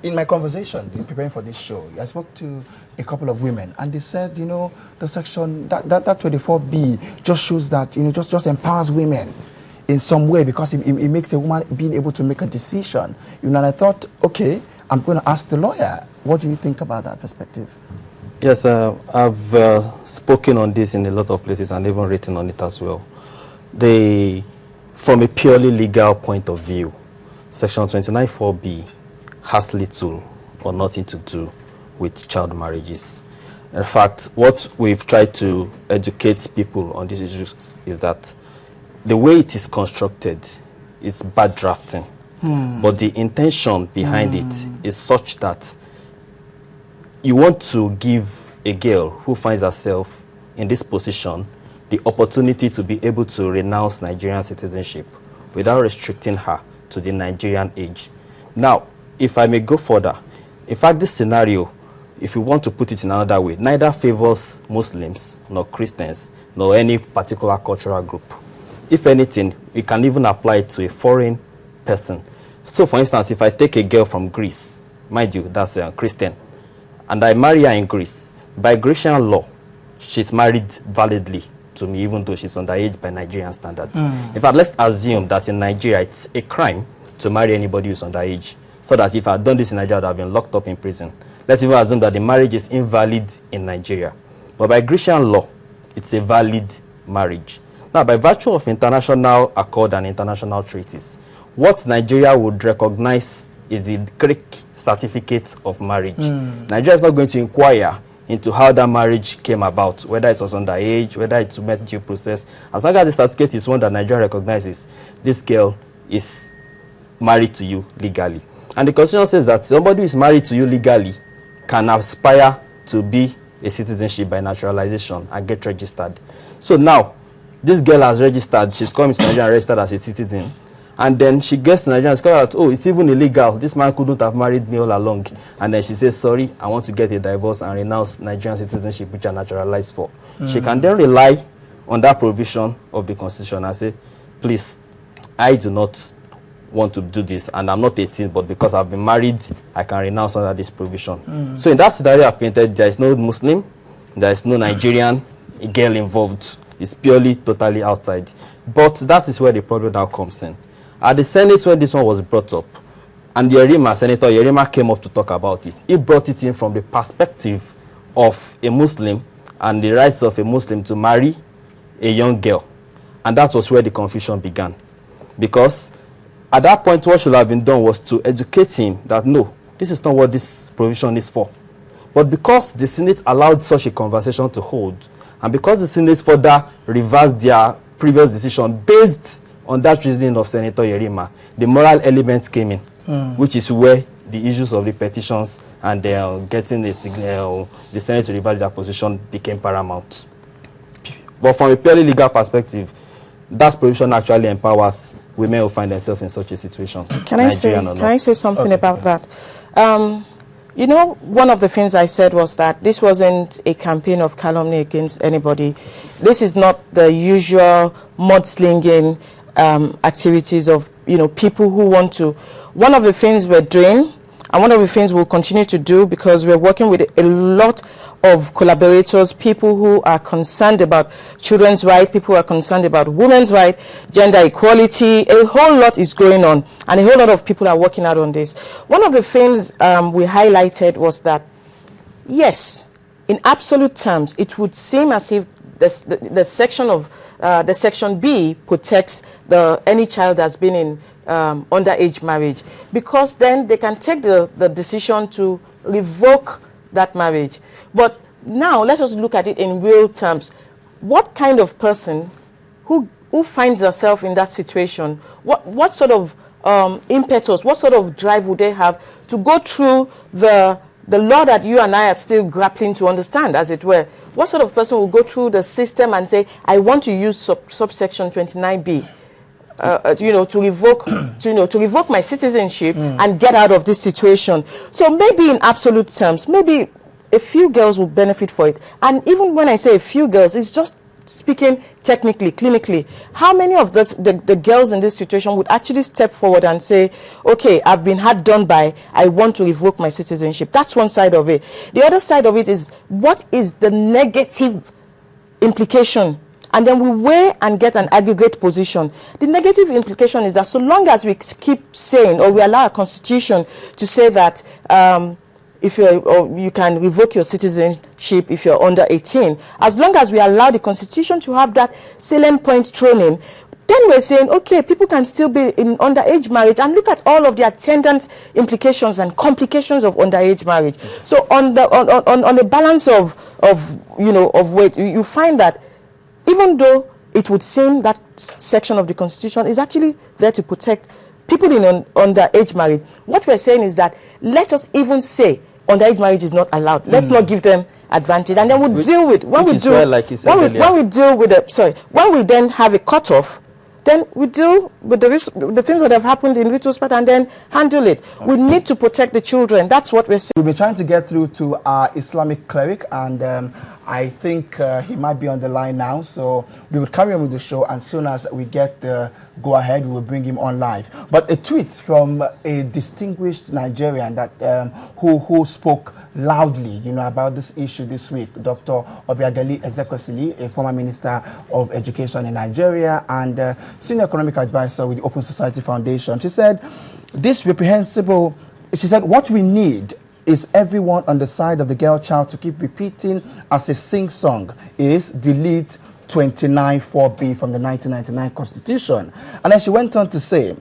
in my conversation, in preparing for this show, I spoke to a couple of women, and they said, you know, the section, that 24B just shows that, you know, just empowers women in some way, because it makes a woman being able to make a decision. You know, and I thought, okay, I'm going to ask the lawyer, what do you think about that perspective? Yes, I've spoken on this in a lot of places and even written on it as well. From a purely legal point of view, Section 29(4)B has little or nothing to do with child marriages. In fact, what we've tried to educate people on these issues is that the way it is constructed is bad drafting, but the intention behind it is such that you want to give a girl who finds herself in this position the opportunity to be able to renounce Nigerian citizenship without restricting her to the Nigerian age. Now, if I may go further, in fact, this scenario, if you want to put it in another way, neither favors Muslims, nor Christians, nor any particular cultural group. If anything, we can even apply it to a foreign person. So, for instance, if I take a girl from Greece, mind you, that's a Christian, and I marry her in Greece, by Grecian law, she's married validly to me, even though she's underage by Nigerian standards. In fact, let's assume that in Nigeria, it's a crime to marry anybody who's underage, so that if I had done this in Nigeria, I would have been locked up in prison. Let's even assume that the marriage is invalid in Nigeria. But by Grecian law, it's a valid marriage. Now, by virtue of international accord and international treaties, what Nigeria would recognize is the Greek certificate of marriage. Nigeria is not going to inquire into how that marriage came about, whether it was underage, whether it met due process. As long as the certificate is one that Nigeria recognizes, this girl is married to you legally. And the Constitution says that somebody who is married to you legally can aspire to be a citizenship by naturalization and get registered. So now, this girl has registered, she's coming to Nigeria and registered as a citizen. And then she gets to Nigeria and discovers that, oh, it's even illegal. This man couldn't have married me all along. And then she says, sorry, I want to get a divorce and renounce Nigerian citizenship, which I naturalized for. She can then rely on that provision of the Constitution and say, please, I do not want to do this, and I'm not 18, but because I've been married, I can renounce under this provision. So in that scenario I've painted, there is no Muslim, there is no Nigerian girl involved. It's purely, totally outside. But that is where the problem now comes in. At the Senate, when this one was brought up, and Senator Yerima came up to talk about it, he brought it in from the perspective of a Muslim and the rights of a Muslim to marry a young girl. And that was where the confusion began. Because at that point, what should have been done was to educate him that no, this is not what this provision is for. But because the Senate allowed such a conversation to hold, and because the Senate further reversed their previous decision based on that reasoning of Senator Yerima, the moral element came in, which is where the issues of the petitions and getting the Senate to reverse their position became paramount. But from a purely legal perspective, that provision actually empowers women who find themselves in such a situation. Can I say something about that? You know, one of the things I said was that this wasn't a campaign of calumny against anybody. This is not the usual mudslinging activities of, you know, people who want to. One of the things we're doing, and one of the things we'll continue to do, because we're working with a lot of collaborators, people who are concerned about children's rights, people who are concerned about women's rights, gender equality. A whole lot is going on, and a whole lot of people are working out on this. One of the things we highlighted was that, yes, in absolute terms, it would seem as if the section of the Section B protects any child that's been in underage marriage, because then they can take the decision to revoke that marriage. But now let us look at it in real terms. What kind of person who finds herself in that situation, what sort of impetus, what sort of drive would they have to go through the law that you and I are still grappling to understand, as it were? What sort of person will go through the system and say, I want to use subsection 29B, to revoke my citizenship and get out of this situation? So maybe in absolute terms, maybe a few girls will benefit for it. And even when I say a few girls, it's just speaking technically, clinically, how many of the girls in this situation would actually step forward and say, okay, I've been had done by, I want to revoke my citizenship? That's one side of it. The other side of it is, what is the negative implication? And then we weigh and get an aggregate position. The negative implication is that so long as we keep saying, or we allow our constitution to say that if you can revoke your citizenship if you're under 18, as long as we allow the constitution to have that salient point thrown in, then we're saying, okay, people can still be in underage marriage, and look at all of the attendant implications and complications of underage marriage. So on the balance of weight, you find that even though it would seem that section of the constitution is actually there to protect people in underage marriage, what we're saying is that let us even say underage marriage is not allowed. Let's not give them advantage, and then we'll deal with when we then have a cutoff. Then we deal with the things that have happened in retrospect and then handle it. Okay. We need to protect the children. That's what we're saying. We've been trying to get through to our Islamic cleric, and I think he might be on the line now. So we will carry on with the show, and as soon as we get the go-ahead, we will bring him on live. But a tweet from a distinguished Nigerian that who spoke loudly, about this issue this week, Dr. Obiageli Ezekwesili, a former Minister of Education in Nigeria and Senior Economic Advisor with the Open Society Foundation. She said, what we need is everyone on the side of the girl child to keep repeating as a sing-song is delete 29(4)B from the 1999 Constitution. And then she went on to say,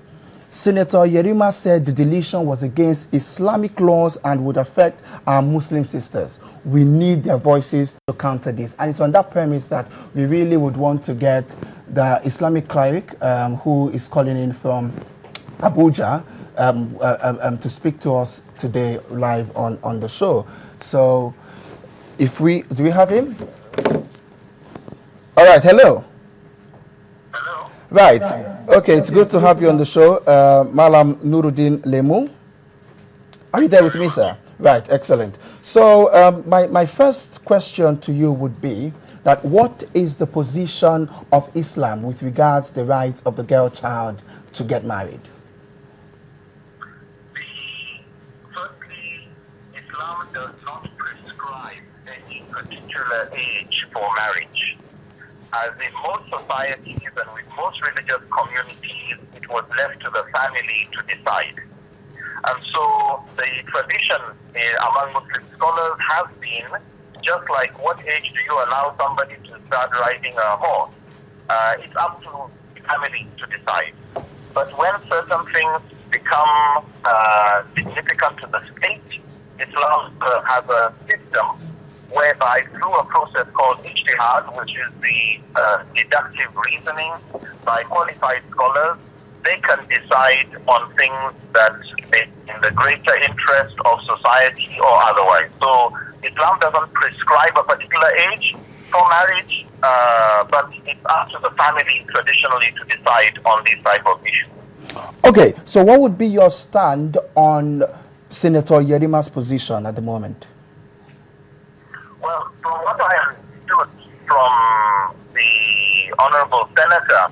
Senator Yerima said the deletion was against Islamic laws and would affect our Muslim sisters. We need their voices to counter this. And it's on that premise that we really would want to get the Islamic cleric who is calling in from Abuja to speak to us today live on the show. So do we have him? All right, hello. Right. Okay, it's good to have you on the show, Malam Nuruddin Lemu. Are you there with me, sir? Right, excellent. So my first question to you would be that what is the position of Islam with regards to the right of the girl child to get married? Firstly, Islam does not prescribe any particular age for marriage. As in most societies and with most religious communities, it was left to the family to decide. And so the tradition among Muslim scholars has been, just like what age do you allow somebody to start riding a horse? It's up to the family to decide. But when certain things become significant to the state, Islam has a system whereby through a process called ijtihad, which is the deductive reasoning by qualified scholars, they can decide on things that may be in the greater interest of society or otherwise. So Islam doesn't prescribe a particular age for marriage, but it's up to the family traditionally to decide on these type of issues. Okay, so what would be your stand on Senator Yerima's position at the moment? Well, from what I understood from the Honorable Senator,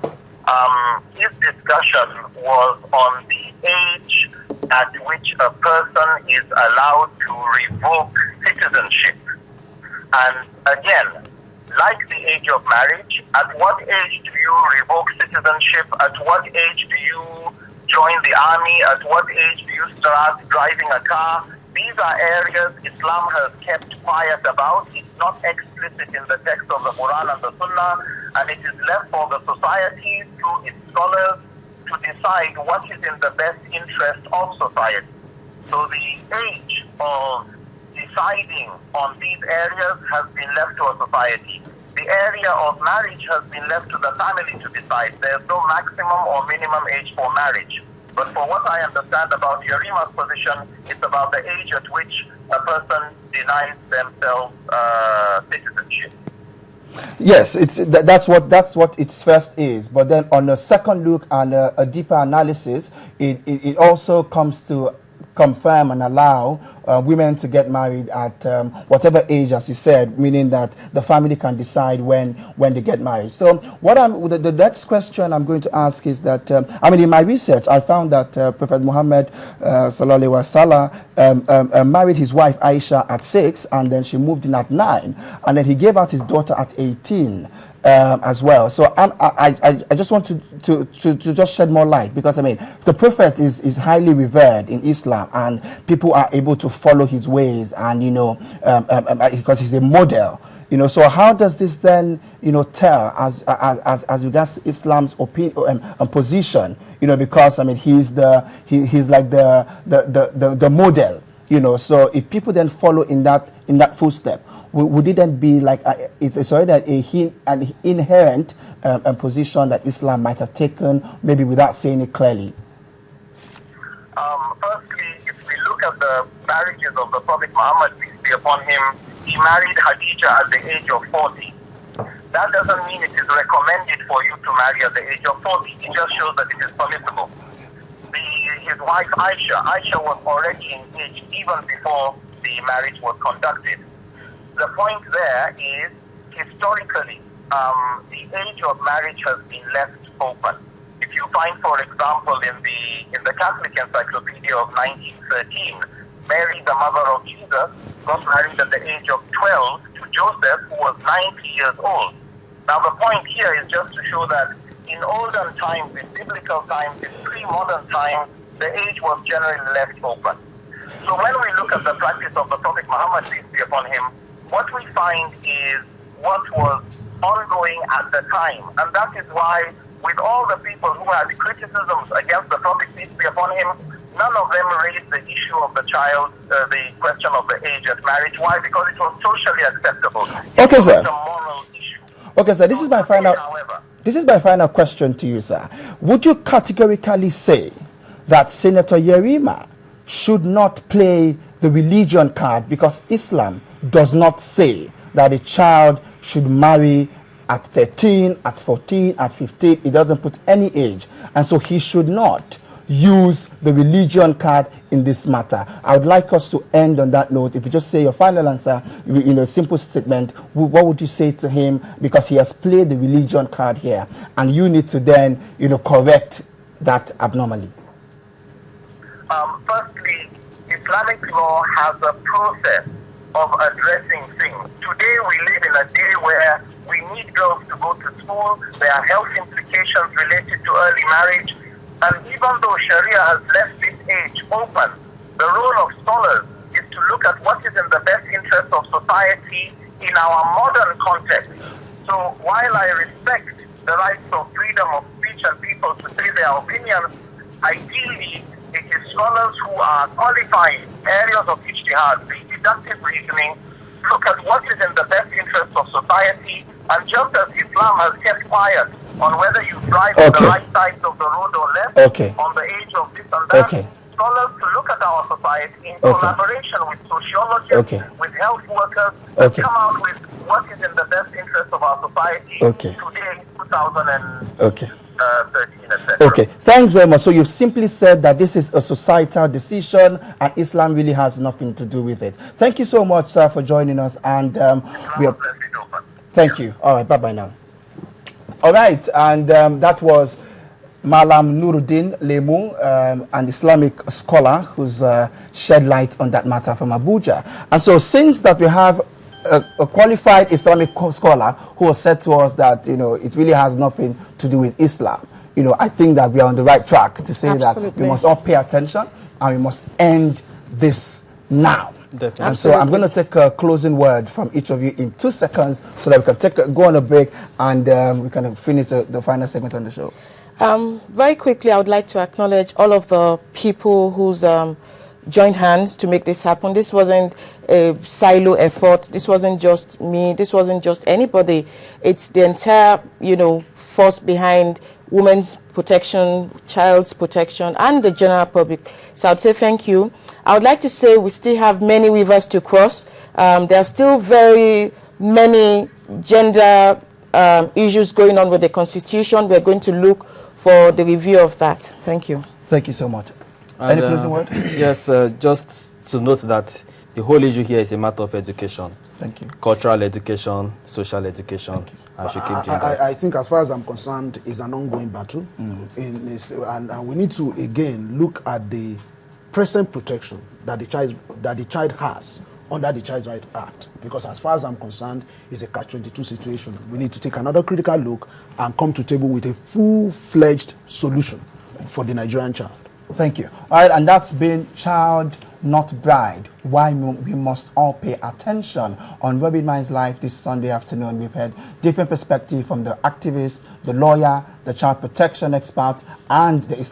his discussion was on the age at which a person is allowed to revoke citizenship. And again, like the age of marriage, at what age do you revoke citizenship? At what age do you join the army? At what age do you start driving a car? These are areas Islam has kept quiet about. It's not explicit in the text of the Quran and the Sunnah, and it is left for the society through its scholars to decide what is in the best interest of society. So the age of deciding on these areas has been left to a society. The area of marriage has been left to the family to decide. There's no maximum or minimum age for marriage. But for what I understand about Yerima's position, it's about the age at which a person denies themselves citizenship. Yes, that's what its first is. But then on a second look and a deeper analysis, it also comes to confirm and allow women to get married at whatever age, as you said, meaning that the family can decide when they get married. So what the next question I'm going to ask is that, in my research, I found that Prophet Muhammad sallallahu alaihi wasallam married his wife Aisha at 6, and then she moved in at 9, and then he gave out his daughter at 18. As well. So I just want to just shed more light, because the Prophet is highly revered in Islam, and people are able to follow his ways, and because he's a model. So how does this then tell as regards to Islam's opinion and position? Because he's like the model. So if people then follow in that footstep, would it then be like it's already an inherent position that Islam might have taken, maybe without saying it clearly? Firstly, if we look at the marriages of the Prophet Muhammad, peace be upon him, he married Khadija at the age of 40. That doesn't mean it is recommended for you to marry at the age of 40. It just shows that it is permissible. His wife Aisha was already engaged even before the marriage was conducted. The point there is, historically, the age of marriage has been left open. If you find, for example, in the Catholic Encyclopedia of 1913, Mary, the mother of Jesus, got married at the age of 12 to Joseph, who was 90 years old. Now, the point here is just to show that in olden times, in biblical times, in pre-modern times, the age was generally left open. So when we look at the practice of the Prophet Muhammad, peace be upon him, what we find is what was ongoing at the time. And that is why, with all the people who had criticisms against the Prophet, peace be upon him, none of them raised the issue of the child, the question of the age at marriage. Why? Because it was socially acceptable. Okay, sir. It's a moral issue. Okay, sir. This is my final question to you, sir. Would you categorically say that Senator Yerima should not play the religion card, because Islam does not say that a child should marry at 13, at 14, at 15? It doesn't put any age, and so he should not use the religion card in this matter. I would like us to end on that note. If you just say your final answer in a simple statement, what would you say to him? Because he has played the religion card here, and you need to then correct that abnormally. Firstly, Islamic law has a process of addressing things. Today we live in a day where we need girls to go to school. There are health implications related to early marriage. And even though Sharia has left this age open, the role of scholars is to look at what is in the best interest of society in our modern context. So while I respect the rights of freedom of speech and people to say their opinions, ideally it is scholars who are qualified areas of ijtihad, the deductive reasoning, look at what is in the best interest of society. And just as Islam has kept quiet on whether you drive on the right sides of the road or left, on the age of this and that, scholars to look at our society in collaboration with sociologists, with health workers, come out with what is in the best interest of our society today, 2013, etc. Okay, thanks very much. So you've simply said that this is a societal decision and Islam really has nothing to do with it. Thank you so much, sir, for joining us. And we are... Thank you. All right, bye-bye now. All right, and that was Malam Nuruddin Lemu, an Islamic scholar who's shed light on that matter from Abuja. And so since that we have a qualified Islamic scholar who has said to us that, it really has nothing to do with Islam, I think that we are on the right track to say that we must all pay attention and we must end this now. Definitely. And so I'm going to take a closing word from each of you in 2 seconds so that we can go on a break and we can finish the final segment on the show. Very quickly, I would like to acknowledge all of the people who's joined hands to make this happen. This wasn't a silo effort. This wasn't just me. This wasn't just anybody. It's the entire, force behind women's protection, child's protection, and the general public. So I'd say thank you. I would like to say we still have many rivers to cross. There are still very many gender issues going on with the Constitution. We're going to look for the review of that. Thank you. Thank you so much. Any closing word? Yes, just to note that the whole issue here is a matter of education. Thank you. Cultural education, social education, and should keep doing that. I think, as far as I'm concerned, it's an ongoing battle, and we need to again look at the present protection that the child has under the Child Rights Act, because as far as I'm concerned, it's a catch-22 situation. We need to take another critical look and come to table with a full-fledged solution for the Nigerian child. Thank you. All right, and that's been Child Not Bride, why we must all pay attention on Robin Mind's Life this Sunday afternoon. We've had different perspectives from the activist, the lawyer, the child protection expert, and the